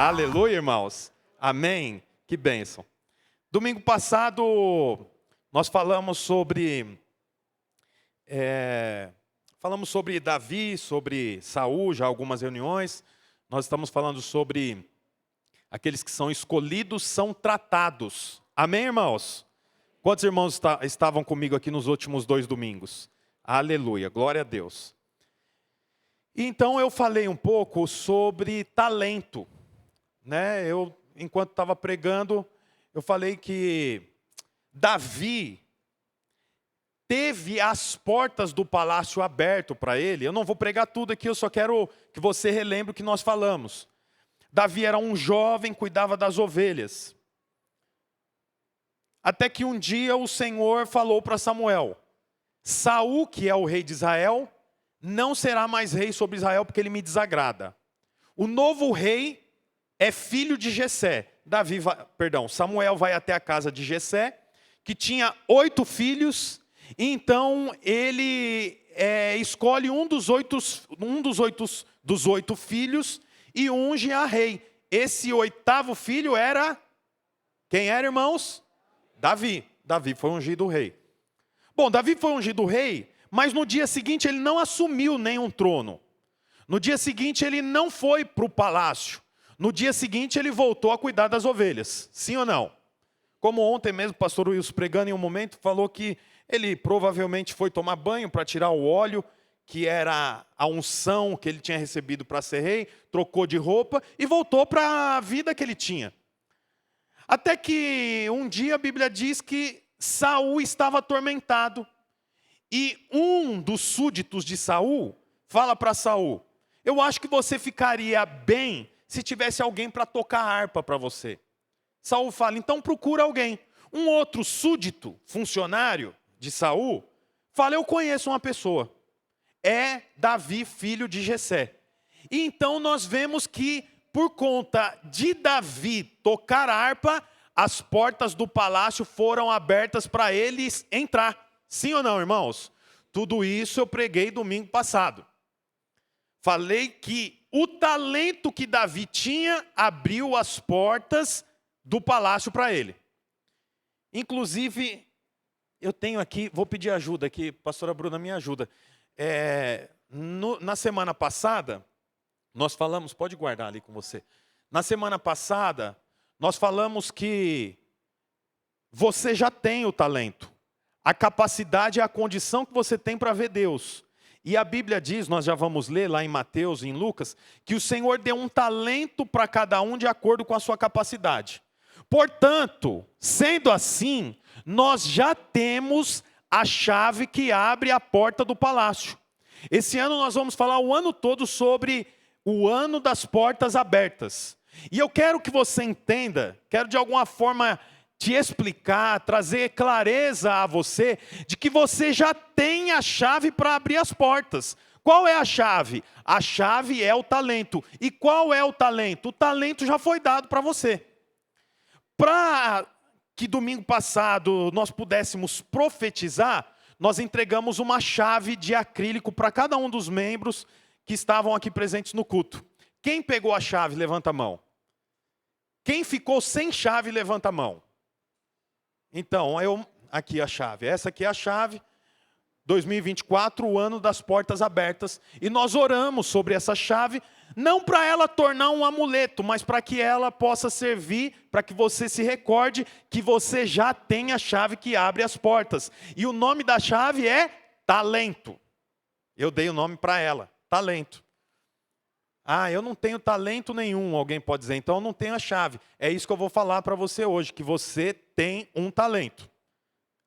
Aleluia, irmãos. Amém. Que bênção. Domingo passado, nós falamos sobre Davi, sobre Saul, já algumas reuniões. Nós estamos falando sobre aqueles que são escolhidos, são tratados. Amém, irmãos? Quantos irmãos estavam comigo aqui nos últimos 2 domingos? Aleluia, glória a Deus. Então eu falei um pouco sobre talento, né? Enquanto estava pregando, eu falei que Davi teve as portas do palácio aberto para ele. Eu não vou pregar tudo aqui, eu só quero que você relembre o que nós falamos. Davi era um jovem, cuidava das ovelhas. Até que um dia o Senhor falou para Samuel: Saul, que é o rei de Israel, não será mais rei sobre Israel porque ele me desagrada. O novo rei é filho de Jessé. Samuel vai até a casa de Jessé, que tinha 8 filhos. Então ele escolhe um dos 8 filhos e unge a rei. Esse 8º filho era, quem era, irmãos? Davi. Davi foi ungido rei. Bom, Davi foi ungido rei, mas no dia seguinte ele não assumiu nenhum trono. No dia seguinte ele não foi para o palácio. No dia seguinte ele voltou a cuidar das ovelhas. Sim ou não? Como ontem mesmo o pastor Wilson pregando em um momento falou que ele provavelmente foi tomar banho para tirar o óleo, que era a unção que ele tinha recebido para ser rei, trocou de roupa e voltou para a vida que ele tinha. Até que um dia a Bíblia diz que Saul estava atormentado. E um dos súditos de Saul fala para Saul: eu acho que você ficaria bem se tivesse alguém para tocar harpa para você. Saul fala: então procura alguém. Um outro súdito, funcionário de Saul, fala: eu conheço uma pessoa. É Davi, filho de Jessé. E então nós vemos que por conta de Davi tocar harpa, as portas do palácio foram abertas para eles entrar. Sim ou não, irmãos? Tudo isso eu preguei domingo passado. Falei que o talento que Davi tinha abriu as portas do palácio para ele. Inclusive, eu tenho aqui, vou pedir ajuda aqui, pastora Bruna me ajuda. Na semana passada, nós falamos, pode guardar ali com você. Na semana passada, nós falamos que você já tem o talento. A capacidade é a condição que você tem para ver Deus. E a Bíblia diz, nós já vamos ler lá em Mateus e em Lucas, que o Senhor deu um talento para cada um de acordo com a sua capacidade. Portanto, sendo assim, nós já temos a chave que abre a porta do palácio. Esse ano nós vamos falar o ano todo sobre o ano das portas abertas. E eu quero que você entenda, quero de alguma forma te explicar, trazer clareza a você, de que você já tem a chave para abrir as portas. Qual é a chave? A chave é o talento. E qual é o talento? O talento já foi dado para você. Para que domingo passado nós pudéssemos profetizar, nós entregamos uma chave de acrílico para cada um dos membros que estavam aqui presentes no culto. Quem pegou a chave, levanta a mão. Quem ficou sem chave, levanta a mão. Então, aqui a chave. Essa aqui é a chave. 2024, o ano das portas abertas. E nós oramos sobre essa chave, não para ela tornar um amuleto, mas para que ela possa servir, para que você se recorde que você já tem a chave que abre as portas. E o nome da chave é talento. Eu dei o nome para ela, talento. Ah, eu não tenho talento nenhum, alguém pode dizer, então eu não tenho a chave. É isso que eu vou falar para você hoje, que você tem um talento.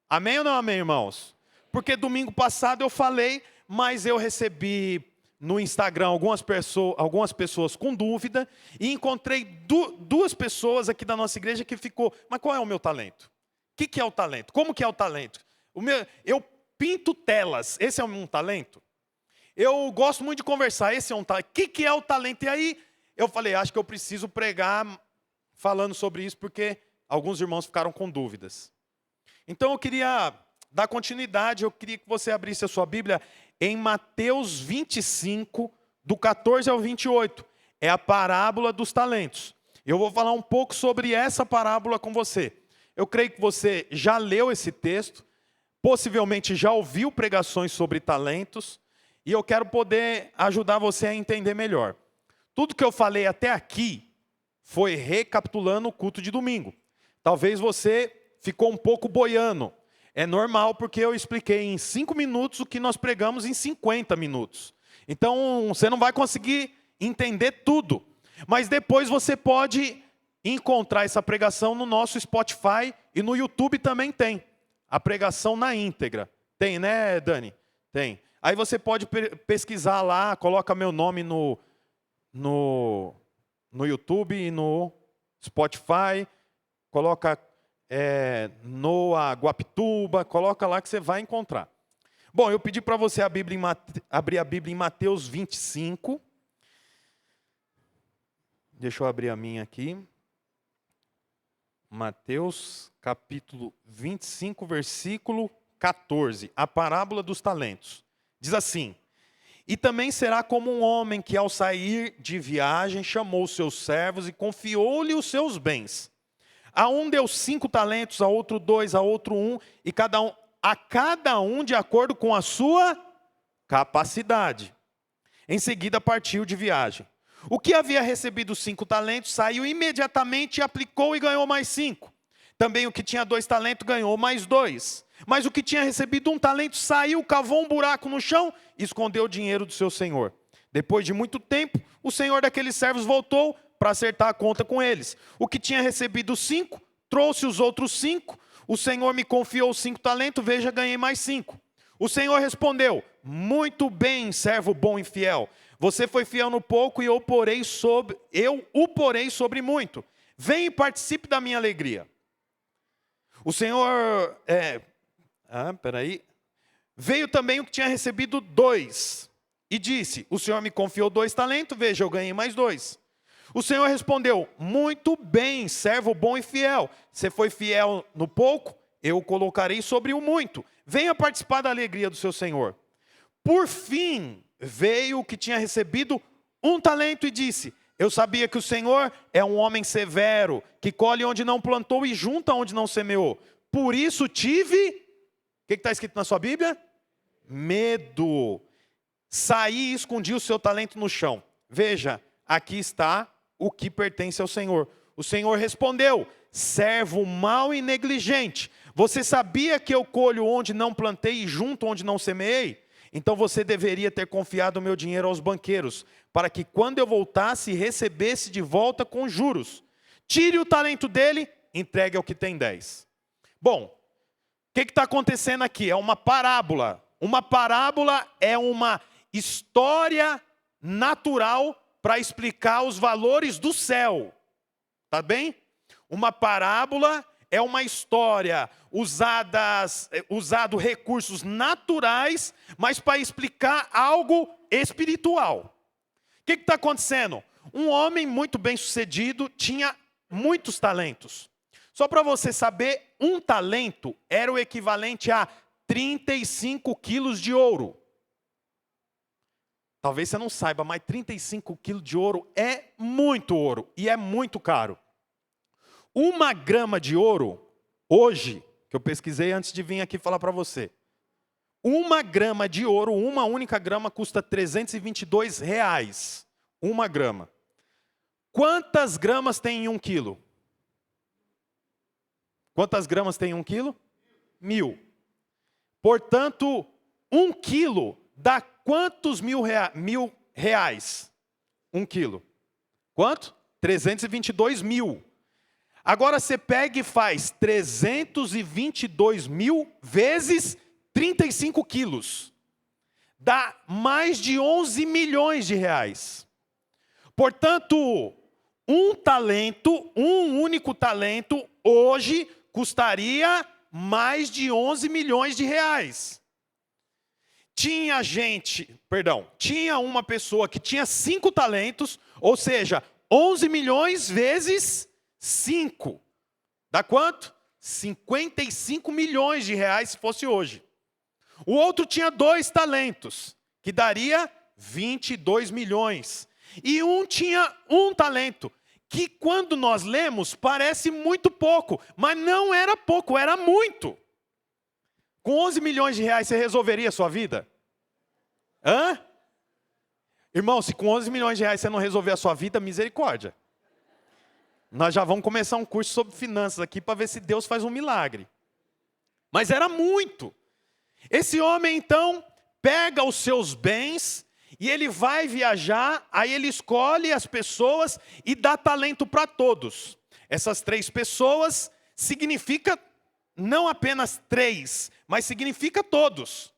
Amém ou não amém, irmãos? Porque domingo passado eu falei, mas eu recebi no Instagram algumas pessoas com dúvida, e encontrei 2 pessoas aqui da nossa igreja que ficou: mas qual é o meu talento? O que é o talento? Como que é o talento? Eu pinto telas, esse é um talento? Eu gosto muito de conversar, esse é um talento. O que é o talento? E aí eu falei: acho que eu preciso pregar falando sobre isso, porque alguns irmãos ficaram com dúvidas. Então eu queria dar continuidade, eu queria que você abrisse a sua Bíblia em Mateus 25, do 14 ao 28. É a parábola dos talentos. Eu vou falar um pouco sobre essa parábola com você. Eu creio que você já leu esse texto, possivelmente já ouviu pregações sobre talentos, e eu quero poder ajudar você a entender melhor. Tudo que eu falei até aqui foi recapitulando o culto de domingo. Talvez você ficou um pouco boiando. É normal, porque eu expliquei em 5 minutos o que nós pregamos em 50 minutos. Então, você não vai conseguir entender tudo. Mas depois você pode encontrar essa pregação no nosso Spotify e no YouTube também tem. A pregação na íntegra. Tem, né, Dani? Tem. Aí você pode pesquisar lá, coloca meu nome no YouTube e no Spotify, coloca Noah Guapituba, coloca lá que você vai encontrar. Bom, eu pedi para você abrir a Bíblia em Mateus 25. Deixa eu abrir a minha aqui. Mateus, capítulo 25, versículo 14. A parábola dos talentos. Diz assim: e também será como um homem que, ao sair de viagem, chamou os seus servos e confiou-lhe os seus bens. A um deu 5 talentos, a outro 2, a outro 1, e a cada um de acordo com a sua capacidade. Em seguida partiu de viagem. O que havia recebido 5 talentos saiu imediatamente e aplicou e ganhou mais 5. Também o que tinha 2 talentos ganhou mais 2. Mas o que tinha recebido 1 talento saiu, cavou um buraco no chão e escondeu o dinheiro do seu senhor. Depois de muito tempo, o senhor daqueles servos voltou para acertar a conta com eles. O que tinha recebido 5, trouxe os outros 5. O senhor me confiou 5 talentos, veja, ganhei mais 5. O senhor respondeu: muito bem, servo bom e fiel. Você foi fiel no pouco e eu o porei sobre muito. Venha e participe da minha alegria. O senhor... Veio também o que tinha recebido 2 e disse: o senhor me confiou 2 talentos, veja, eu ganhei mais 2. O senhor respondeu: muito bem, servo bom e fiel. Você foi fiel no pouco, eu o colocarei sobre o muito. Venha participar da alegria do seu senhor. Por fim, veio o que tinha recebido 1 talento e disse: eu sabia que o senhor é um homem severo, que colhe onde não plantou e junta onde não semeou. Por isso tive... O que está escrito na sua Bíblia? Medo. Saí e escondi o seu talento no chão. Veja, aqui está o que pertence ao Senhor. O Senhor respondeu: servo mau e negligente. Você sabia que eu colho onde não plantei e junto onde não semeei? Então você deveria ter confiado o meu dinheiro aos banqueiros, para que quando eu voltasse, recebesse de volta com juros. Tire o talento dele, entregue ao que tem 10. Bom, o que está acontecendo aqui? É uma parábola. Uma parábola é uma história natural para explicar os valores do céu. Tá bem? Uma parábola é uma história usado recursos naturais, mas para explicar algo espiritual. O que está acontecendo? Um homem muito bem sucedido tinha muitos talentos. Só para você saber, 1 talento era o equivalente a 35 quilos de ouro. Talvez você não saiba, mas 35 quilos de ouro é muito ouro e é muito caro. 1 grama de ouro, hoje, que eu pesquisei antes de vir aqui falar para você. 1 grama de ouro, uma única grama, custa R$322. 1 grama. Quantas gramas tem em 1 quilo? Quantas gramas tem 1 quilo? 1000. Portanto, 1 quilo dá quantos mil reais? 1 quilo. Quanto? 322 mil. Agora você pega e faz 322 mil vezes 35 quilos. Dá mais de 11 milhões de reais. Portanto, um único talento, hoje custaria mais de 11 milhões de reais. Tinha uma pessoa que tinha 5 talentos, ou seja, 11 milhões vezes 5. Dá quanto? 55 milhões de reais se fosse hoje. O outro tinha 2 talentos, que daria 22 milhões. E um tinha 1 talento, que quando nós lemos parece muito pouco, mas não era pouco, era muito. Com 11 milhões de reais você resolveria a sua vida? Hã? Irmão, se com 11 milhões de reais você não resolver a sua vida, misericórdia. Nós já vamos começar um curso sobre finanças aqui para ver se Deus faz um milagre. Mas era muito. Esse homem então pega os seus bens e ele vai viajar, aí ele escolhe as pessoas e dá talento para todos. Essas 3 pessoas significa não apenas 3, mas significa todos.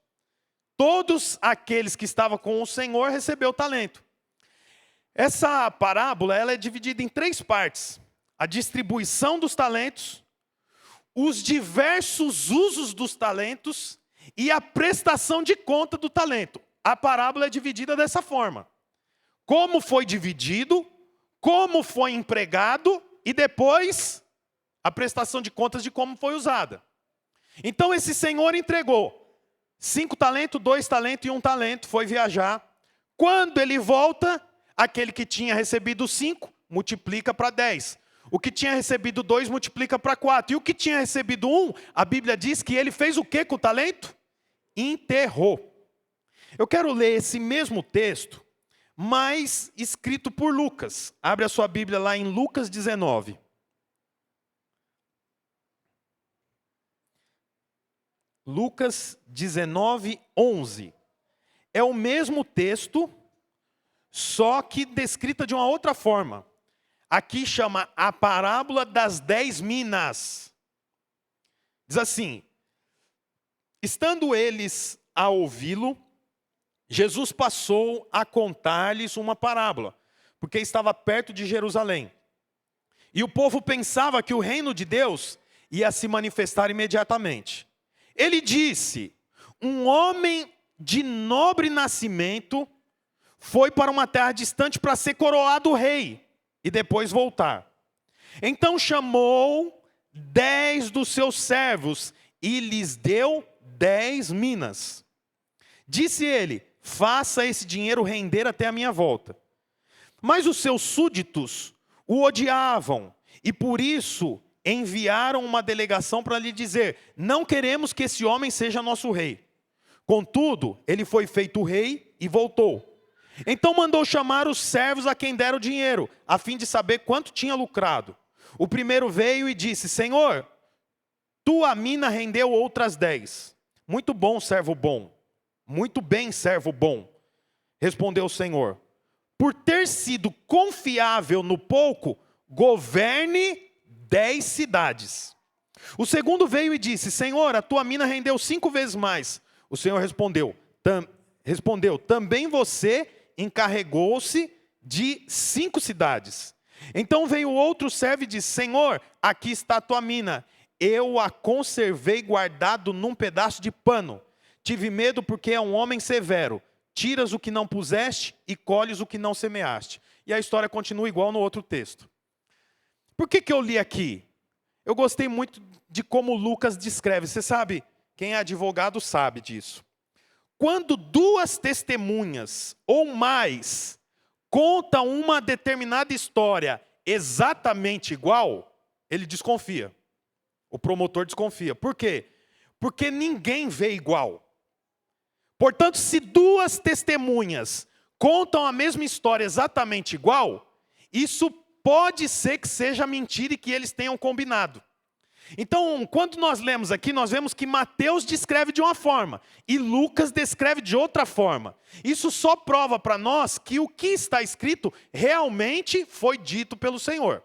Todos aqueles que estavam com o Senhor recebeu talento. Essa parábola ela é dividida em 3 partes. A distribuição dos talentos, os diversos usos dos talentos e a prestação de conta do talento. A parábola é dividida dessa forma. Como foi dividido, como foi empregado e depois a prestação de contas de como foi usada. Então esse senhor entregou 5 talentos, 2 talentos e 1 talento, foi viajar. Quando ele volta, aquele que tinha recebido 5, multiplica para 10. O que tinha recebido 2, multiplica para 4. E o que tinha recebido 1, a Bíblia diz que ele fez o que com o talento? Enterrou. Eu quero ler esse mesmo texto, mas escrito por Lucas. Abre a sua Bíblia lá em Lucas 19. Lucas 19, 11. É o mesmo texto, só que descrita de uma outra forma. Aqui chama a parábola das 10 minas. Diz assim: estando eles a ouvi-lo, Jesus passou a contar-lhes uma parábola, porque estava perto de Jerusalém. E o povo pensava que o reino de Deus ia se manifestar imediatamente. Ele disse: um homem de nobre nascimento foi para uma terra distante para ser coroado rei e depois voltar. Então chamou 10 dos seus servos e lhes deu 10 minas. Disse ele: faça esse dinheiro render até a minha volta. Mas os seus súditos o odiavam e por isso enviaram uma delegação para lhe dizer: não queremos que esse homem seja nosso rei. Contudo, ele foi feito rei e voltou. Então mandou chamar os servos a quem deram o dinheiro, a fim de saber quanto tinha lucrado. O primeiro veio e disse: Senhor, tua mina rendeu outras 10. Muito bom, servo bom. Muito bem, servo bom. Respondeu o Senhor: por ter sido confiável no pouco, governe 10 cidades. O segundo veio e disse: Senhor, a tua mina rendeu 5 vezes mais. O Senhor respondeu: também você encarregou-se de 5 cidades. Então veio outro servo e disse: Senhor, aqui está a tua mina. Eu a conservei guardado num pedaço de pano. Tive medo porque é um homem severo. Tiras o que não puseste e colhes o que não semeaste. E a história continua igual no outro texto. Por que eu li aqui? Eu gostei muito de como Lucas descreve. Você sabe, quem é advogado sabe disso. Quando 2 testemunhas ou mais contam uma determinada história exatamente igual, ele desconfia. O promotor desconfia. Por quê? Porque ninguém vê igual. Portanto, se 2 testemunhas contam a mesma história exatamente igual, isso pode ser que seja mentira e que eles tenham combinado. Então, quando nós lemos aqui, nós vemos que Mateus descreve de uma forma e Lucas descreve de outra forma. Isso só prova para nós que o que está escrito realmente foi dito pelo Senhor.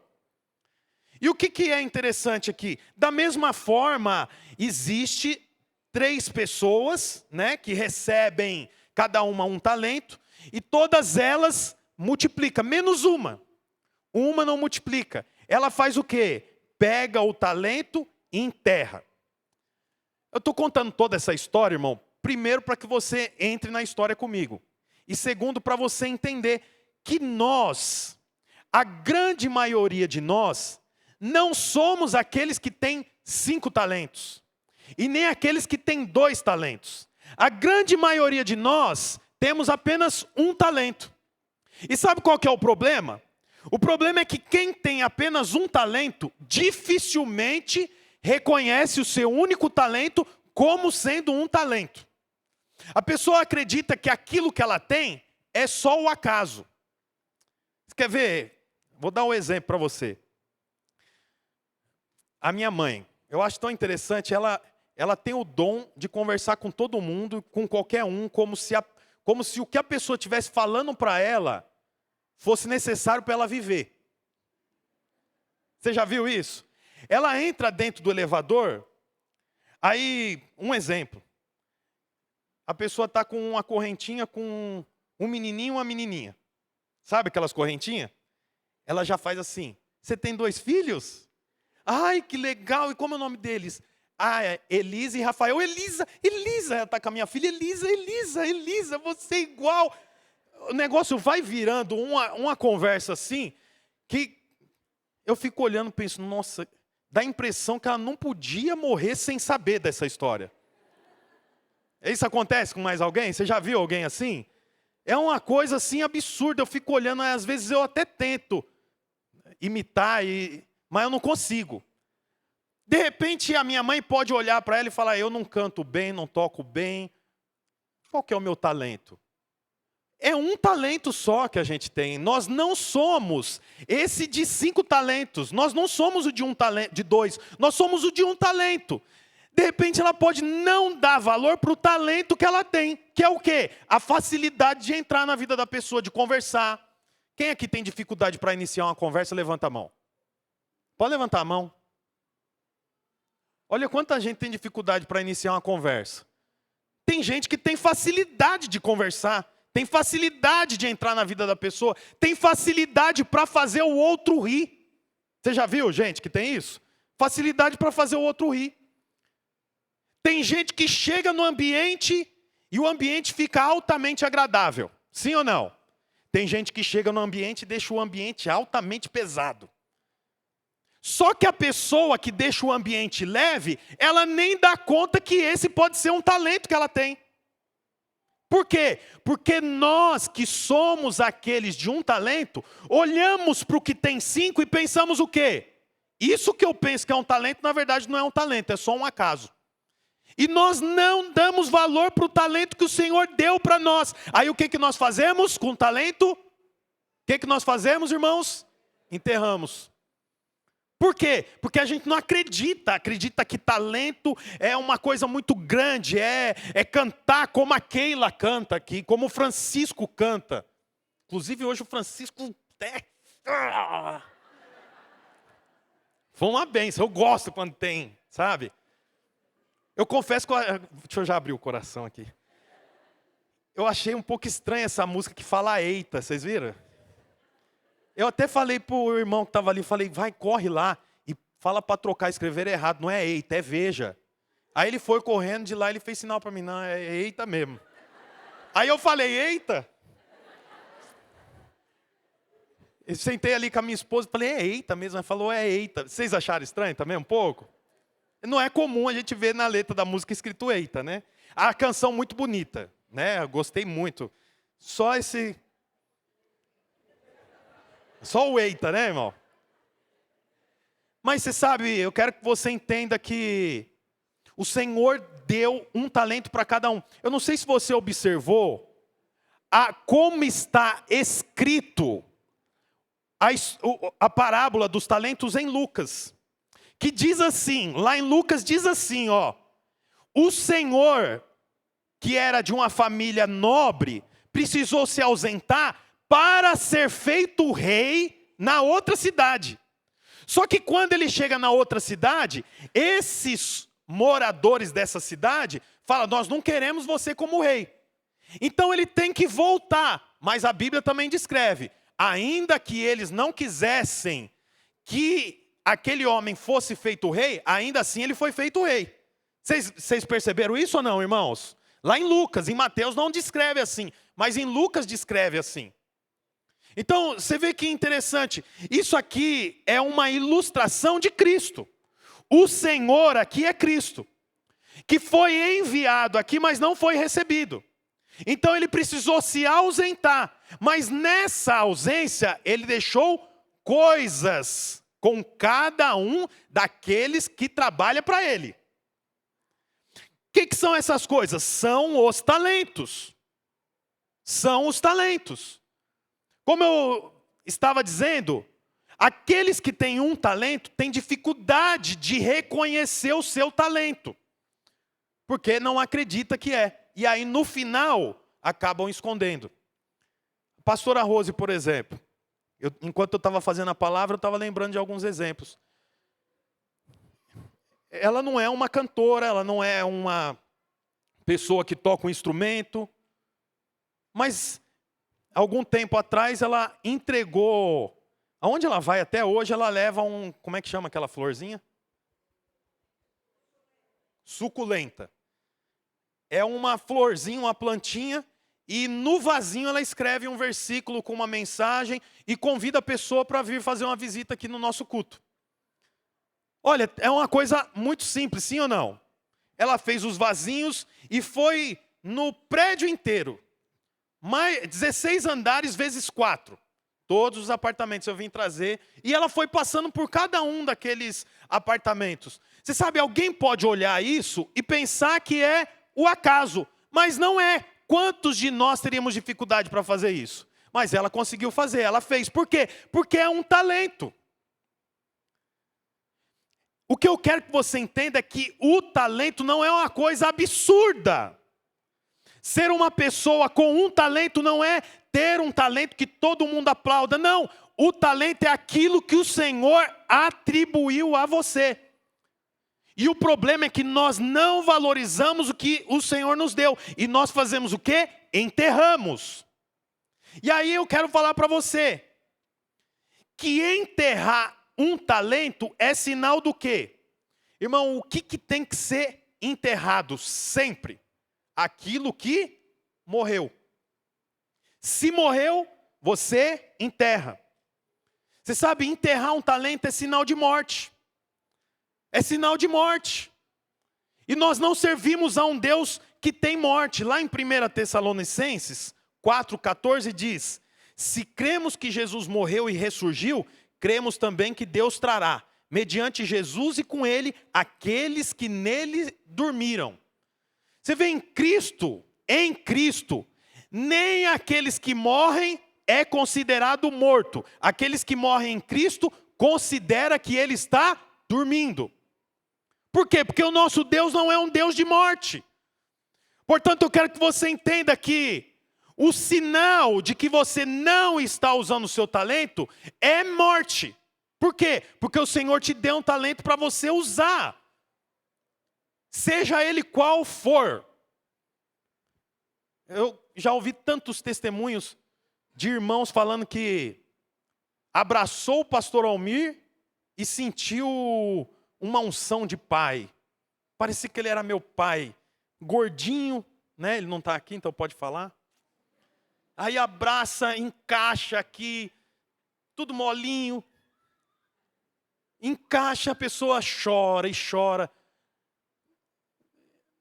E o que é interessante aqui? Da mesma forma, existe 3 pessoas, né, que recebem cada uma um talento, e todas elas multiplicam, menos uma. Uma não multiplica. Ela faz o quê? Pega o talento e enterra. Eu estou contando toda essa história, irmão, primeiro para que você entre na história comigo. E segundo, para você entender que nós, a grande maioria de nós, não somos aqueles que têm 5 talentos. E nem aqueles que têm 2 talentos. A grande maioria de nós temos apenas 1 talento. E sabe qual que é o problema? O problema é que quem tem apenas um talento, dificilmente reconhece o seu único talento como sendo um talento. A pessoa acredita que aquilo que ela tem é só o acaso. Você quer ver? Vou dar um exemplo para você. A minha mãe, eu acho tão interessante, ela tem o dom de conversar com todo mundo, com qualquer um, como se o que a pessoa estivesse falando para ela fosse necessário para ela viver. Você já viu isso? Ela entra dentro do elevador, aí, um exemplo. A pessoa está com uma correntinha com um menininho e uma menininha. Sabe aquelas correntinhas? Ela já faz assim: você tem 2 filhos? Ai, que legal! E como é o nome deles? Ah, é Elisa e Rafael. Elisa, ela está com a minha filha. Elisa, você é igual. O negócio vai virando uma conversa assim, que eu fico olhando e penso, nossa, dá a impressão que ela não podia morrer sem saber dessa história. Isso acontece com mais alguém? Você já viu alguém assim? É uma coisa assim absurda, eu fico olhando, às vezes eu até tento imitar, mas eu não consigo. De repente a minha mãe pode olhar para ela e falar, eu não canto bem, não toco bem. Qual que é o meu talento? É um talento só que a gente tem. Nós não somos esse de 5 talentos. Nós não somos o de 1 talento, de 2. Nós somos o de 1 talento. De repente ela pode não dar valor para o talento que ela tem. Que é o quê? A facilidade de entrar na vida da pessoa, de conversar. Quem aqui tem dificuldade para iniciar uma conversa, levanta a mão. Pode levantar a mão. Olha quanta gente tem dificuldade para iniciar uma conversa. Tem gente que tem facilidade de conversar. Tem facilidade de entrar na vida da pessoa. Tem facilidade para fazer o outro rir. Você já viu gente que tem isso? Facilidade para fazer o outro rir. Tem gente que chega no ambiente e o ambiente fica altamente agradável. Sim ou não? Tem gente que chega no ambiente e deixa o ambiente altamente pesado. Só que a pessoa que deixa o ambiente leve, ela nem dá conta que esse pode ser um talento que ela tem. Por quê? Porque nós que somos aqueles de 1 talento, olhamos para o que tem 5 e pensamos o quê? Isso que eu penso que é um talento, na verdade não é um talento, é só um acaso. E nós não damos valor para o talento que o Senhor deu para nós. Aí o que nós fazemos com o talento? O que nós fazemos, irmãos? Enterramos. Por quê? Porque a gente não acredita que talento é uma coisa muito grande, é cantar como a Keila canta aqui, como o Francisco canta. Inclusive hoje o Francisco foi uma bênção, eu gosto quando tem, sabe? Eu confesso que, deixa eu já abrir o coração aqui. Eu achei um pouco estranha essa música que fala eita, vocês viram? Eu até falei pro irmão que estava ali, falei, vai, corre lá e fala para trocar, escrever errado, não é eita, é veja. Aí ele foi correndo de lá, ele fez sinal para mim, não, é eita mesmo. Aí eu falei, eita. Eu sentei ali com a minha esposa e falei, é eita mesmo, ela falou, é eita. Vocês acharam estranho também um pouco? Não é comum a gente ver na letra da música escrito eita, né? A canção muito bonita, né? Eu gostei muito. Só o eita, né, irmão? Mas você sabe, eu quero que você entenda que o Senhor deu um talento para cada um. Eu não sei se você observou como está escrito a parábola dos talentos em Lucas. Que diz assim, lá em Lucas diz assim, ó. O Senhor, que era de uma família nobre, precisou se ausentar para ser feito rei na outra cidade. Só que quando ele chega na outra cidade, esses moradores dessa cidade falam, nós não queremos você como rei. Então ele tem que voltar, mas a Bíblia também descreve, ainda que eles não quisessem que aquele homem fosse feito rei, ainda assim ele foi feito rei. Vocês perceberam isso ou não, irmãos? Lá em Lucas, em Mateus não descreve assim, mas em Lucas descreve assim. Então, você vê que interessante, isso aqui é uma ilustração de Cristo. O Senhor aqui é Cristo, que foi enviado aqui, mas não foi recebido. Então ele precisou se ausentar, mas nessa ausência ele deixou coisas com cada um daqueles que trabalha para ele. O que são essas coisas? São os talentos. São os talentos. Como eu estava dizendo, aqueles que têm um talento têm dificuldade de reconhecer o seu talento, porque não acredita que é. E aí, no final, acabam escondendo. A pastora Rose, por exemplo, enquanto eu estava fazendo a palavra, eu estava lembrando de alguns exemplos. Ela não é uma cantora, ela não é uma pessoa que toca um instrumento, mas algum tempo atrás ela entregou, aonde ela vai até hoje, ela leva como é que chama aquela florzinha? Suculenta. É uma florzinha, uma plantinha, e no vasinho ela escreve um versículo com uma mensagem e convida a pessoa para vir fazer uma visita aqui no nosso culto. Olha, é uma coisa muito simples, sim ou não? Ela fez os vasinhos e foi no prédio inteiro. 16 andares vezes 4. Todos os apartamentos eu vim trazer. E ela foi passando por cada um daqueles apartamentos. Você sabe, alguém pode olhar isso e pensar que é o acaso. Mas não é. Quantos de nós teríamos dificuldade para fazer isso? Mas ela conseguiu fazer, ela fez. Por quê? Porque é um talento. O que eu quero que você entenda é que o talento não é uma coisa absurda. Ser uma pessoa com um talento não é ter um talento que todo mundo aplauda. Não, o talento é aquilo que o Senhor atribuiu a você. E o problema é que nós não valorizamos o que o Senhor nos deu. E nós fazemos o quê? Enterramos. E aí eu quero falar para você que enterrar um talento é sinal do quê? Irmão, o que tem que ser enterrado sempre? Aquilo que morreu. Se morreu, você enterra. Você sabe, enterrar um talento é sinal de morte. É sinal de morte. E nós não servimos a um Deus que tem morte. Lá em 1 Tessalonicenses 4,14 diz: se cremos que Jesus morreu e ressurgiu, cremos também que Deus trará, mediante Jesus e com ele, aqueles que nele dormiram. Você vê, em Cristo, nem aqueles que morrem é considerado morto. Aqueles que morrem em Cristo considera que ele está dormindo. Por quê? Porque o nosso Deus não é um Deus de morte. Portanto, eu quero que você entenda que o sinal de que você não está usando o seu talento é morte. Por quê? Porque o Senhor te deu um talento para você usar. Seja ele qual for. Eu já ouvi tantos testemunhos de irmãos falando que abraçou o pastor Almir e sentiu uma unção de pai. Parecia que ele era meu pai. Gordinho, né? Ele não está aqui, então pode falar. Aí abraça, encaixa aqui, tudo molinho. Encaixa, a pessoa chora e chora.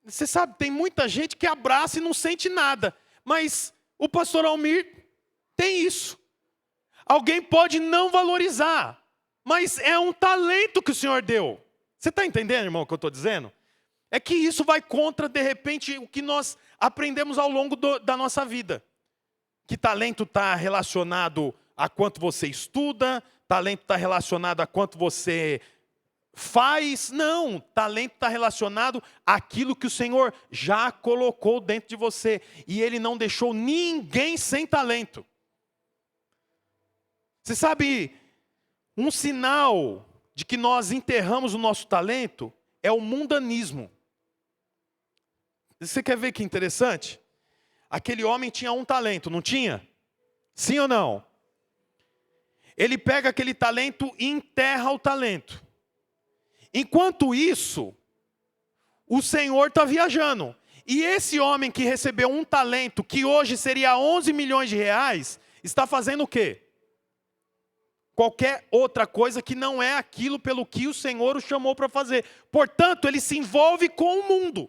Você sabe, tem muita gente que abraça e não sente nada. Mas o pastor Almir tem isso. Alguém pode não valorizar, mas é um talento que o Senhor deu. Você está entendendo, irmão, o que eu estou dizendo? É que isso vai contra, de repente, o que nós aprendemos ao longo da nossa vida. Que talento está relacionado a quanto você estuda, talento está relacionado a quanto você faz. Não, talento está relacionado àquilo que o Senhor já colocou dentro de você. E Ele não deixou ninguém sem talento. Você sabe, um sinal de que nós enterramos o nosso talento é o mundanismo. Você quer ver que interessante? Aquele homem tinha um talento, não tinha? Sim ou não? Ele pega aquele talento e enterra o talento. Enquanto isso, o Senhor está viajando. E esse homem que recebeu um talento, que hoje seria 11 milhões de reais, está fazendo o quê? Qualquer outra coisa que não é aquilo pelo que o Senhor o chamou para fazer. Portanto, ele se envolve com o mundo.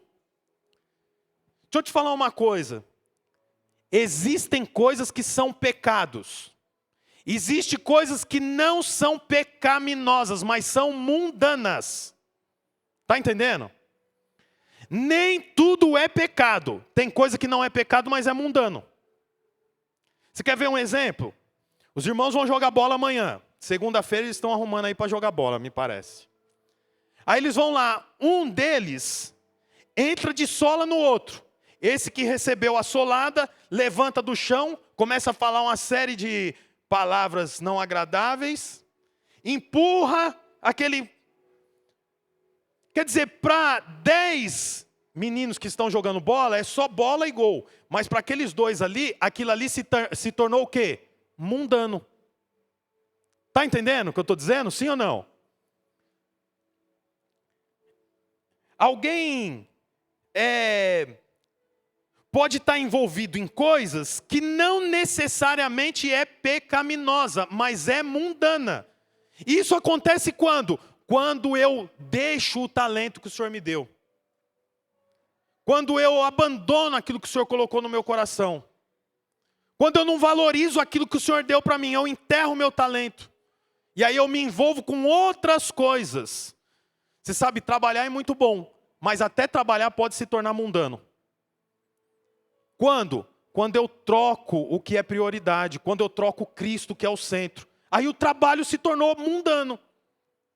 Deixa eu te falar uma coisa. Existem coisas que são pecados. Existem coisas que não são pecaminosas, mas são mundanas. Está entendendo? Nem tudo é pecado. Tem coisa que não é pecado, mas é mundano. Você quer ver um exemplo? Os irmãos vão jogar bola amanhã. Segunda-feira eles estão arrumando aí para jogar bola, me parece. Aí eles vão lá, um deles entra de sola no outro. Esse que recebeu a solada, levanta do chão, começa a falar uma série de palavras não agradáveis, empurra aquele... Quer dizer, para 10 meninos que estão jogando bola, é só bola e gol. Mas para aqueles dois ali, aquilo ali se tornou o quê? Mundano. Está entendendo o que eu estou dizendo? Sim ou não? Alguém pode estar envolvido em coisas que não necessariamente é pecaminosa, mas é mundana. Isso acontece quando? Quando eu deixo o talento que o Senhor me deu. Quando eu abandono aquilo que o Senhor colocou no meu coração. Quando eu não valorizo aquilo que o Senhor deu para mim, eu enterro o meu talento. E aí eu me envolvo com outras coisas. Você sabe, trabalhar é muito bom, mas até trabalhar pode se tornar mundano. Quando? Quando eu troco o que é prioridade, quando eu troco Cristo que é o centro. Aí o trabalho se tornou mundano.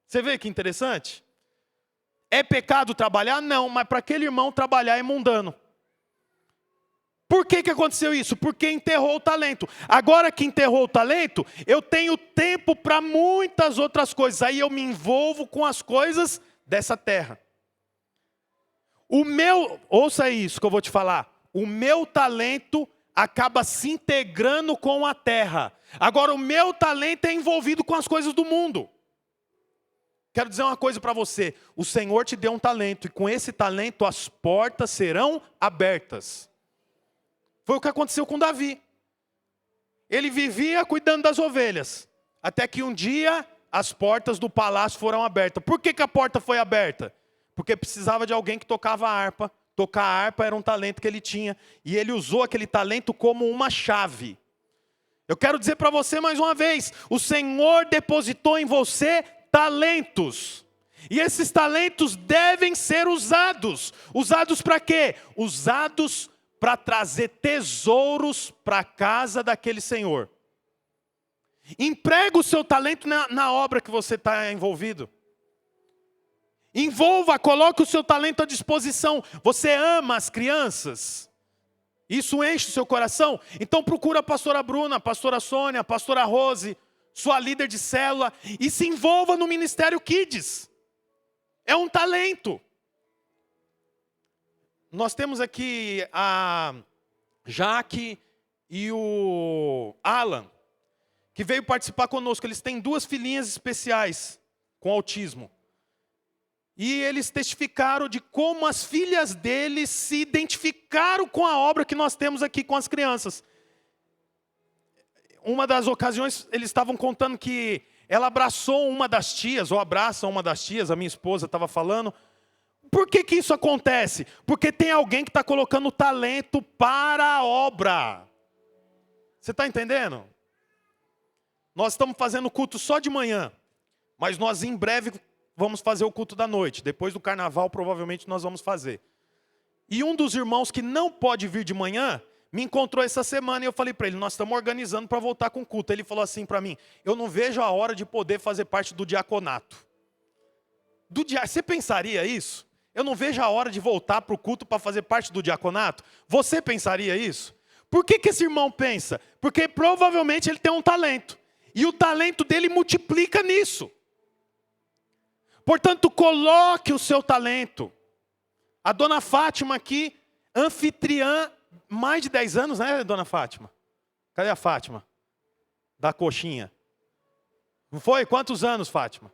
Você vê que interessante? É pecado trabalhar? Não, mas para aquele irmão trabalhar é mundano. Por que aconteceu isso? Porque enterrou o talento. Agora que enterrou o talento, eu tenho tempo para muitas outras coisas. Aí eu me envolvo com as coisas dessa terra. Ouça isso que eu vou te falar. O meu talento acaba se integrando com a terra. Agora o meu talento é envolvido com as coisas do mundo. Quero dizer uma coisa para você. O Senhor te deu um talento e com esse talento as portas serão abertas. Foi o que aconteceu com Davi. Ele vivia cuidando das ovelhas. Até que um dia as portas do palácio foram abertas. Por que a porta foi aberta? Porque precisava de alguém que tocava a harpa. Tocar a harpa era um talento que ele tinha. E ele usou aquele talento como uma chave. Eu quero dizer para você mais uma vez. O Senhor depositou em você talentos. E esses talentos devem ser usados. Usados para quê? Usados para trazer tesouros para a casa daquele Senhor. Emprega o seu talento na obra que você está envolvido. Envolva, coloque o seu talento à disposição. Você ama as crianças? Isso enche o seu coração? Então procura a pastora Bruna, a pastora Sônia, a pastora Rose, sua líder de célula, e se envolva no Ministério Kids. É um talento. Nós temos aqui a Jaque e o Alan, que veio participar conosco. Eles têm 2 filhinhas especiais com autismo. E eles testificaram de como as filhas deles se identificaram com a obra que nós temos aqui com as crianças. Uma das ocasiões, eles estavam contando que ela abraçou uma das tias, ou abraça uma das tias, a minha esposa estava falando. Por que isso acontece? Porque tem alguém que está colocando talento para a obra. Você está entendendo? Nós estamos fazendo culto só de manhã, mas nós em breve vamos fazer o culto da noite. Depois do carnaval, provavelmente nós vamos fazer. E um dos irmãos que não pode vir de manhã, me encontrou essa semana e eu falei para ele, nós estamos organizando para voltar com o culto. Ele falou assim para mim, eu não vejo a hora de poder fazer parte do diaconato. Você pensaria isso? Eu não vejo a hora de voltar para o culto para fazer parte do diaconato? Você pensaria isso? Por que esse irmão pensa? Porque provavelmente ele tem um talento. E o talento dele multiplica nisso. Portanto, coloque o seu talento. A dona Fátima aqui, anfitriã, mais de 10 anos, né, dona Fátima? Cadê a Fátima? Da coxinha. Não foi? Quantos anos, Fátima?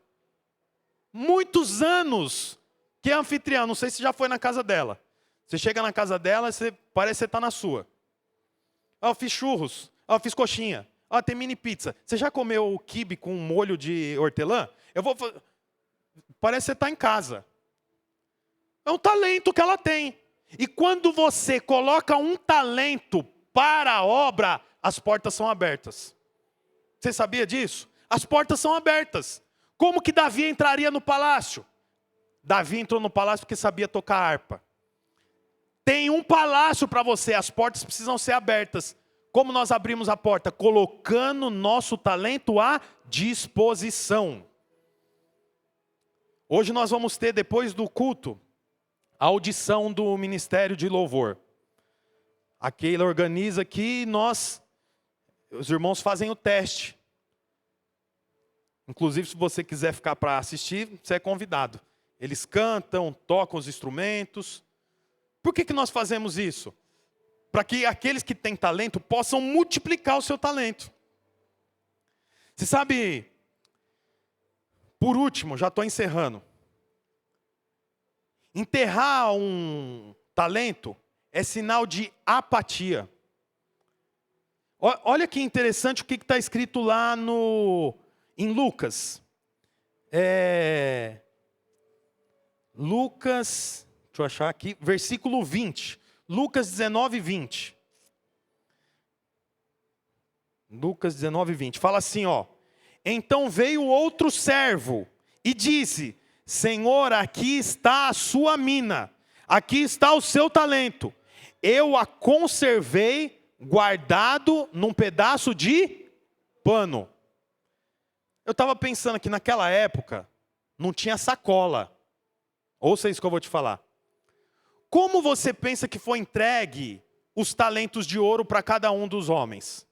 Muitos anos que é anfitriã. Não sei se já foi na casa dela. Você chega na casa dela, parece que você está na sua. Eu fiz churros. Eu fiz coxinha. Tem mini pizza. Você já comeu o quibe com molho de hortelã? Parece que você está em casa. É um talento que ela tem. E quando você coloca um talento para a obra, as portas são abertas. Você sabia disso? As portas são abertas. Como que Davi entraria no palácio? Davi entrou no palácio porque sabia tocar harpa. Tem um palácio para você, as portas precisam ser abertas. Como nós abrimos a porta? Colocando nosso talento à disposição. Hoje nós vamos ter, depois do culto, a audição do Ministério de Louvor. A Keila organiza aqui e os irmãos fazem o teste. Inclusive, se você quiser ficar para assistir, você é convidado. Eles cantam, tocam os instrumentos. Por que nós fazemos isso? Para que aqueles que têm talento possam multiplicar o seu talento. Você sabe, por último, já estou encerrando. Enterrar um talento é sinal de apatia. Olha que interessante o que está escrito lá em Lucas. Lucas, deixa eu achar aqui, versículo 20. Lucas 19, 20. Lucas 19, 20. Fala assim, ó. Então veio outro servo e disse: Senhor, aqui está a sua mina, aqui está o seu talento. Eu a conservei guardado num pedaço de pano. Eu estava pensando que naquela época não tinha sacola. Ouça isso que eu vou te falar. Como você pensa que foi entregue os talentos de ouro para cada um dos homens?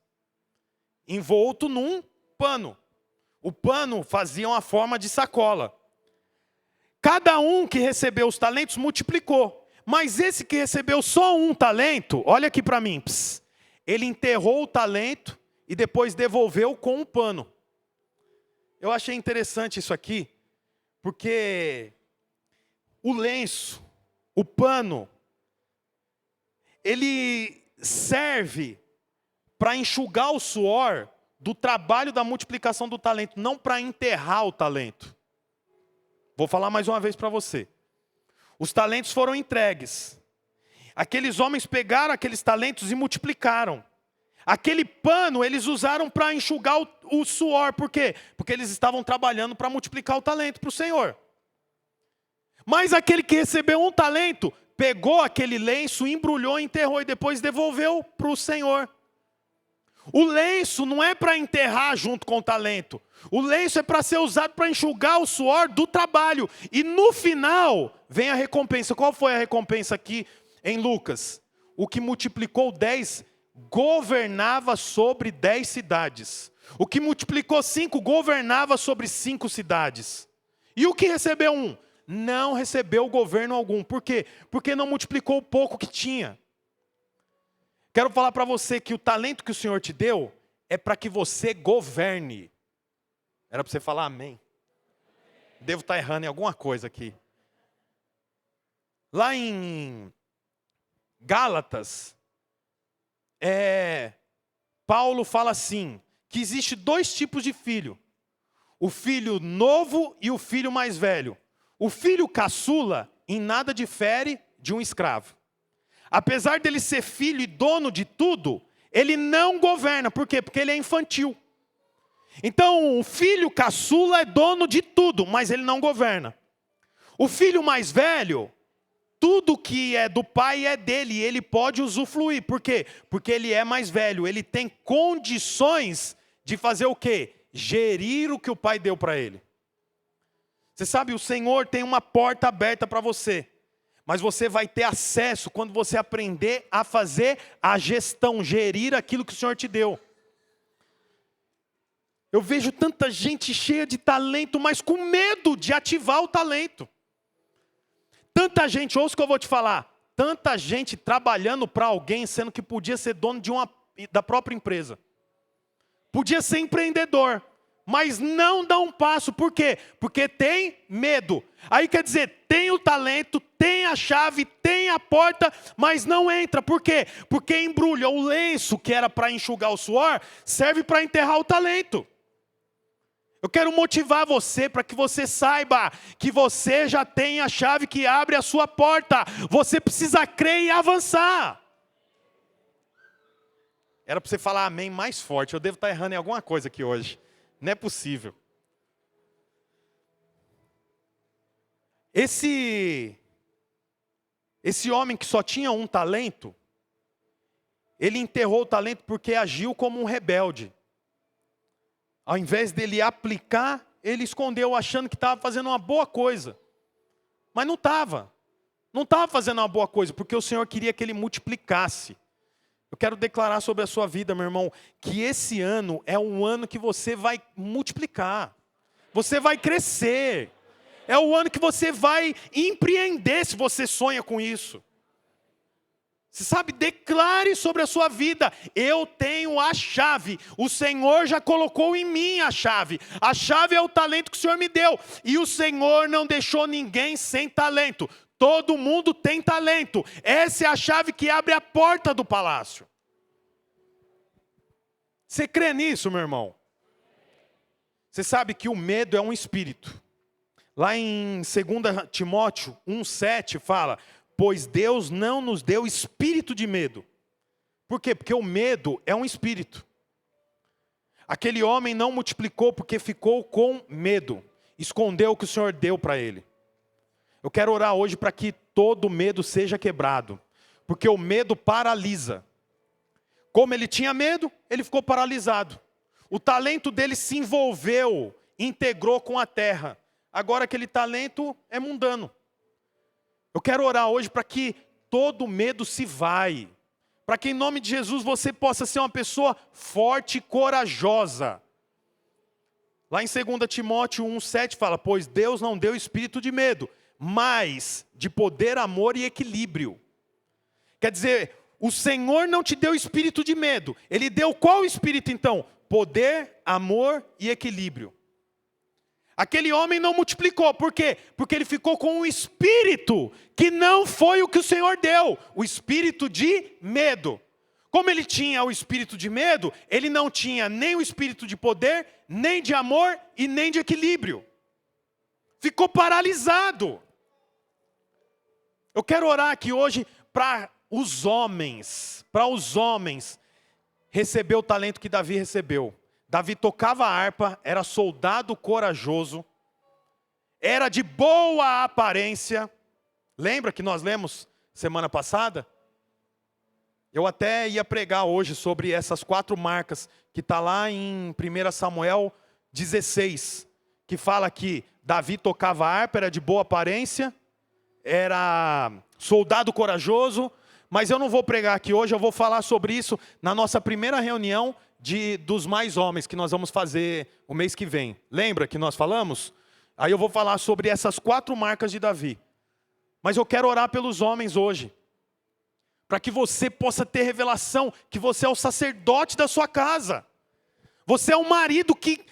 Envolto num pano. O pano fazia uma forma de sacola. Cada um que recebeu os talentos multiplicou. Mas esse que recebeu só um talento, olha aqui para mim. Ele enterrou o talento e depois devolveu com um pano. Eu achei interessante isso aqui, porque o lenço, o pano, ele serve para enxugar o suor do trabalho da multiplicação do talento, não para enterrar o talento. Vou falar mais uma vez para você. Os talentos foram entregues. Aqueles homens pegaram aqueles talentos e multiplicaram. Aquele pano eles usaram para enxugar o suor. Por quê? Porque eles estavam trabalhando para multiplicar o talento para o Senhor. Mas aquele que recebeu um talento, pegou aquele lenço, embrulhou, enterrou e depois devolveu para o Senhor. O lenço não é para enterrar junto com o talento. O lenço é para ser usado para enxugar o suor do trabalho. E no final, vem a recompensa. Qual foi a recompensa aqui em Lucas? O que multiplicou 10, governava sobre 10 cidades. O que multiplicou 5, governava sobre 5 cidades. E o que recebeu 1? Não recebeu governo algum. Por quê? Porque não multiplicou o pouco que tinha. Quero falar para você que o talento que o Senhor te deu é para que você governe. Era para você falar amém. Devo estar errando em alguma coisa aqui. Lá em Gálatas, Paulo fala assim, que existe 2 tipos de filho. O filho novo e o filho mais velho. O filho caçula em nada difere de um escravo. Apesar dele ser filho e dono de tudo, ele não governa. Por quê? Porque ele é infantil. Então, o filho caçula é dono de tudo, mas ele não governa. O filho mais velho, tudo que é do pai é dele, e ele pode usufruir. Por quê? Porque ele é mais velho, ele tem condições de fazer o quê? Gerir o que o pai deu para ele. Você sabe, o Senhor tem uma porta aberta para você. Mas você vai ter acesso quando você aprender a fazer a gestão, gerir aquilo que o Senhor te deu. Eu vejo tanta gente cheia de talento, mas com medo de ativar o talento. Tanta gente, ouça o que eu vou te falar. Tanta gente trabalhando para alguém, sendo que podia ser dono da própria empresa. Podia ser empreendedor. Mas não dá um passo. Por quê? Porque tem medo. Aí quer dizer, tem o talento, tem a chave, tem a porta, mas não entra. Por quê? Porque embrulha o lenço que era para enxugar o suor, serve para enterrar o talento. Eu quero motivar você para que você saiba que você já tem a chave que abre a sua porta. Você precisa crer e avançar. Era para você falar amém mais forte. Eu devo estar errando em alguma coisa aqui hoje. Não é possível. Esse homem que só tinha um talento, ele enterrou o talento porque agiu como um rebelde. Ao invés dele aplicar, ele escondeu achando que estava fazendo uma boa coisa. Mas não estava. Não estava fazendo uma boa coisa, porque o Senhor queria que ele multiplicasse. Eu quero declarar sobre a sua vida, meu irmão, que esse ano é um ano que você vai multiplicar. Você vai crescer. É o ano que você vai empreender, se você sonha com isso. Você sabe, declare sobre a sua vida: eu tenho a chave, o Senhor já colocou em mim a chave é o talento que o Senhor me deu, e o Senhor não deixou ninguém sem talento, todo mundo tem talento, essa é a chave que abre a porta do palácio. Você crê nisso, meu irmão? Você sabe que o medo é um espírito. Lá em 2 Timóteo 1,7 fala: pois Deus não nos deu espírito de medo. Por quê? Porque o medo é um espírito. Aquele homem não multiplicou porque ficou com medo. Escondeu o que o Senhor deu para ele. Eu quero orar hoje para que todo medo seja quebrado. Porque o medo paralisa. Como ele tinha medo, ele ficou paralisado. O talento dele se envolveu, integrou com a terra. Agora aquele talento é mundano. Eu quero orar hoje para que todo medo se vai. Para que em nome de Jesus você possa ser uma pessoa forte e corajosa. Lá em 2 Timóteo 1,7 fala: pois Deus não deu espírito de medo, mas de poder, amor e equilíbrio. Quer dizer, o Senhor não te deu espírito de medo. Ele deu qual espírito então? Poder, amor e equilíbrio. Aquele homem não multiplicou, por quê? Porque ele ficou com um espírito que não foi o que o Senhor deu, o espírito de medo. Como ele tinha o espírito de medo, ele não tinha nem o espírito de poder, nem de amor e nem de equilíbrio. Ficou paralisado. Eu quero orar aqui hoje para os homens receber o talento que Davi recebeu. Davi tocava a harpa, era soldado corajoso, era de boa aparência. Lembra que nós lemos semana passada? Eu até ia pregar hoje sobre essas 4 marcas, que está lá em 1 Samuel 16, que fala que Davi tocava a harpa, era de boa aparência, era soldado corajoso, mas eu não vou pregar aqui hoje, eu vou falar sobre isso na nossa primeira reunião dos mais homens, que nós vamos fazer o mês que vem. Lembra que nós falamos? Aí eu vou falar sobre essas 4 marcas de Davi. Mas eu quero orar pelos homens hoje, para que você possa ter revelação que você é o sacerdote da sua casa. Você é um marido que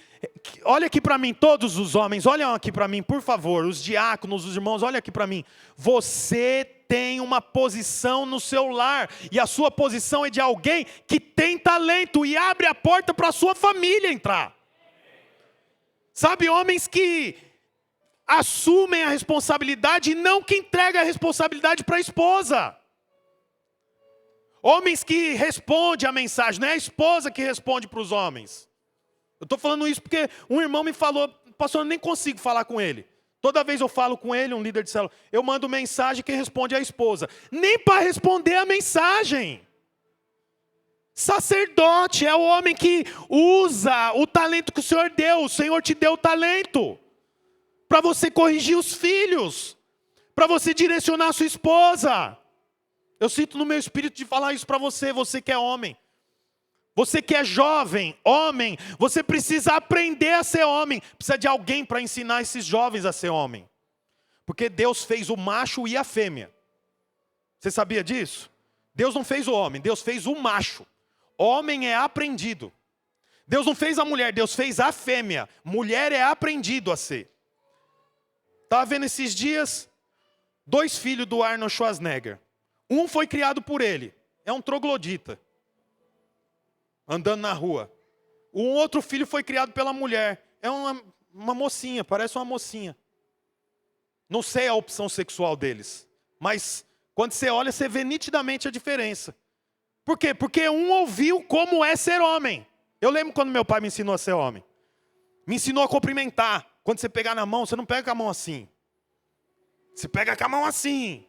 olha aqui para mim, todos os homens, olham aqui para mim, por favor, os diáconos, os irmãos, olha aqui para mim. Você tem uma posição no seu lar, e a sua posição é de alguém que tem talento e abre a porta para a sua família entrar. Sabe, homens que assumem a responsabilidade e não que entregam a responsabilidade para a esposa. Homens que respondem a mensagem, não é a esposa que responde para os homens. Eu estou falando isso porque um irmão me falou: pastor, eu nem consigo falar com ele. Toda vez eu falo com ele, um líder de célula, eu mando mensagem, quem responde é a esposa. Nem para responder a mensagem. Sacerdote é o homem que usa o talento que o Senhor deu. O Senhor te deu o talento para você corrigir os filhos, para você direcionar a sua esposa. Eu sinto no meu espírito de falar isso para você, você que é homem. Você que é jovem, homem, você precisa aprender a ser homem. Precisa de alguém para ensinar esses jovens a ser homem. Porque Deus fez o macho e a fêmea. Você sabia disso? Deus não fez o homem, Deus fez o macho. Homem é aprendido. Deus não fez a mulher, Deus fez a fêmea. Mulher é aprendido a ser. Estava vendo esses dias 2 filhos do Arnold Schwarzenegger. Um foi criado por ele, é um troglodita, andando na rua. Um outro filho foi criado pela mulher, é uma mocinha, parece uma mocinha. Não sei a opção sexual deles, mas quando você olha, você vê nitidamente a diferença. Por quê? Porque um ouviu como é ser homem. Eu lembro quando meu pai me ensinou a ser homem. Me ensinou a cumprimentar. Quando você pegar na mão, você não pega com a mão assim. Você pega com a mão assim.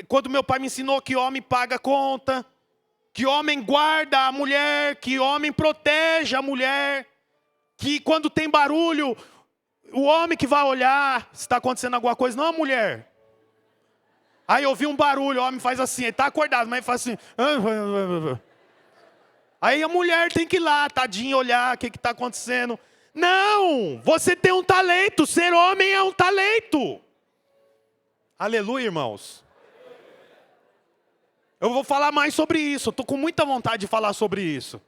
Quando meu pai me ensinou que homem paga conta, que homem guarda a mulher, que homem protege a mulher, que quando tem barulho, o homem que vai olhar se está acontecendo alguma coisa, não a mulher. Aí eu ouvi um barulho, o homem faz assim, ele está acordado, mas ele faz assim. Aí a mulher tem que ir lá, tadinha, olhar o que está acontecendo. Não, você tem um talento, ser homem é um talento. Aleluia, irmãos. Eu vou falar mais sobre isso, estou com muita vontade de falar sobre isso.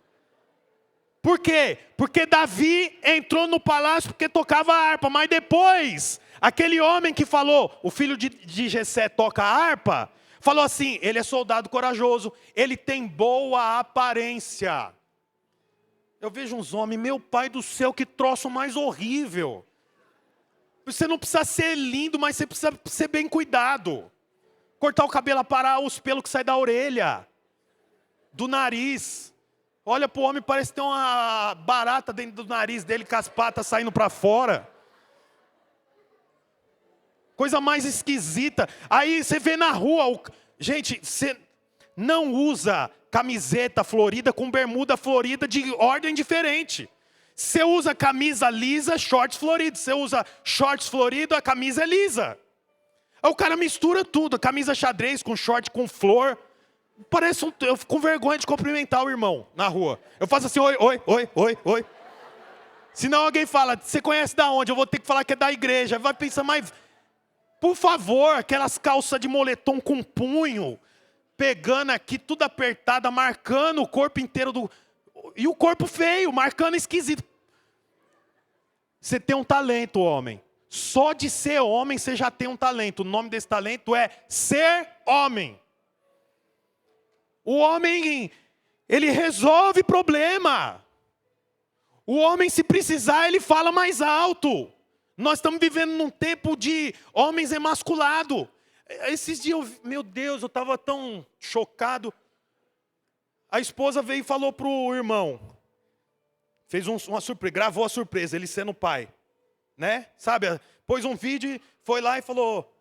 Por quê? Porque Davi entrou no palácio porque tocava harpa, mas depois, aquele homem que falou, o filho de Jessé toca a harpa, falou assim, ele é soldado corajoso, ele tem boa aparência. Eu vejo uns homens, meu pai do céu, que troço mais horrível. Você não precisa ser lindo, mas você precisa ser bem cuidado. Cortar o cabelo, aparar os pelos que saem da orelha, do nariz. Olha pro homem, parece que tem uma barata dentro do nariz dele, com as patas saindo para fora. Coisa mais esquisita. Aí você vê na rua, gente, você não usa camiseta florida com bermuda florida de ordem diferente. Você usa camisa lisa, shorts floridos. Você usa shorts florido, a camisa é lisa. Aí o cara mistura tudo, a camisa xadrez com short com flor. Parece eu fico com vergonha de cumprimentar o irmão na rua. Eu faço assim, oi, oi, oi, oi, oi. Senão alguém fala, você conhece da onde? Eu vou ter que falar que é da igreja. Vai pensar, mas por favor, aquelas calças de moletom com punho, pegando aqui, tudo apertada, marcando o corpo inteiro e o corpo feio, marcando esquisito. Você tem um talento, homem. Só de ser homem você já tem um talento. O nome desse talento é ser homem. O homem, ele resolve problema. O homem, se precisar, ele fala mais alto. Nós estamos vivendo num tempo de homens emasculados. Esses dias, meu Deus, eu estava tão chocado. A esposa veio e falou para o irmão. Fez uma surpresa, gravou a surpresa, ele sendo pai. Né? Sabe, pôs um vídeo, foi lá e falou.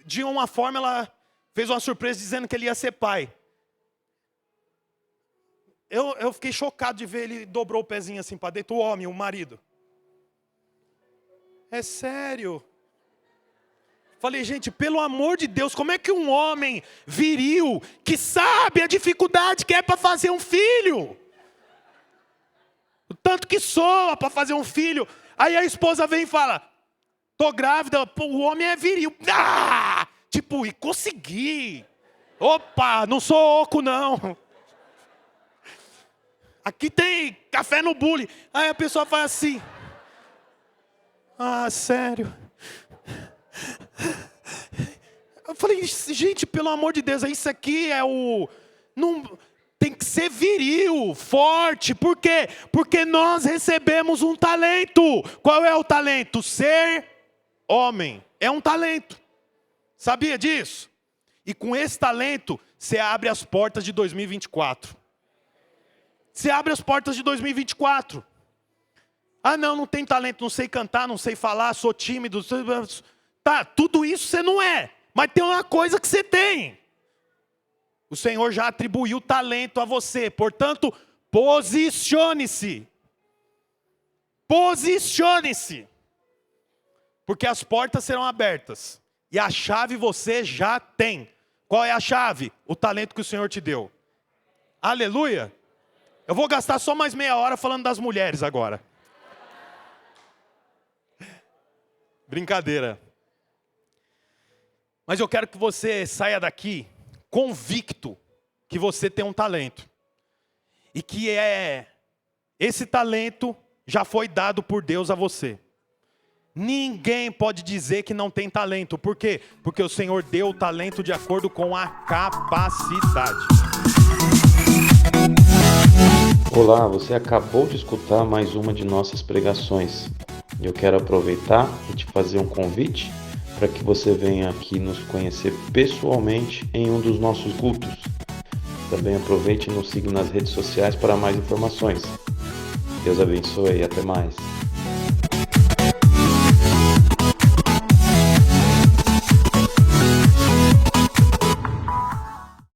De uma forma, ela fez uma surpresa dizendo que ele ia ser pai. Eu fiquei chocado de ver, ele dobrou o pezinho assim para dentro, o homem, o marido. É sério. Falei, gente, pelo amor de Deus, como é que um homem viril, que sabe a dificuldade que é para fazer um filho, o tanto que soa para fazer um filho, aí a esposa vem e fala, tô grávida, o homem é viril. Ah! Tipo, e consegui. Opa, não sou oco não. Aqui tem café no bule. Aí a pessoa faz assim. Ah, sério. Eu falei, gente, pelo amor de Deus, isso aqui é o... Não, tem que ser viril, forte. Por quê? Porque nós recebemos um talento. Qual é o talento? Ser homem. É um talento. Sabia disso? E com esse talento, você abre as portas de 2024. Você abre as portas de 2024. Ah, não tem talento, não sei cantar, não sei falar, sou tímido. Tá, tudo isso você não é. Mas tem uma coisa que você tem. O Senhor já atribuiu talento a você. Portanto, posicione-se. Posicione-se. Porque as portas serão abertas. E a chave você já tem. Qual é a chave? O talento que o Senhor te deu. Aleluia. Eu vou gastar só mais meia hora falando das mulheres agora. Brincadeira. Mas eu quero que você saia daqui convicto que você tem um talento. E que esse talento já foi dado por Deus a você. Ninguém pode dizer que não tem talento. Por quê? Porque o Senhor deu o talento de acordo com a capacidade. Olá, você acabou de escutar mais uma de nossas pregações. Eu quero aproveitar e te fazer um convite para que você venha aqui nos conhecer pessoalmente em um dos nossos cultos. Também aproveite e nos siga nas redes sociais para mais informações. Deus abençoe e até mais.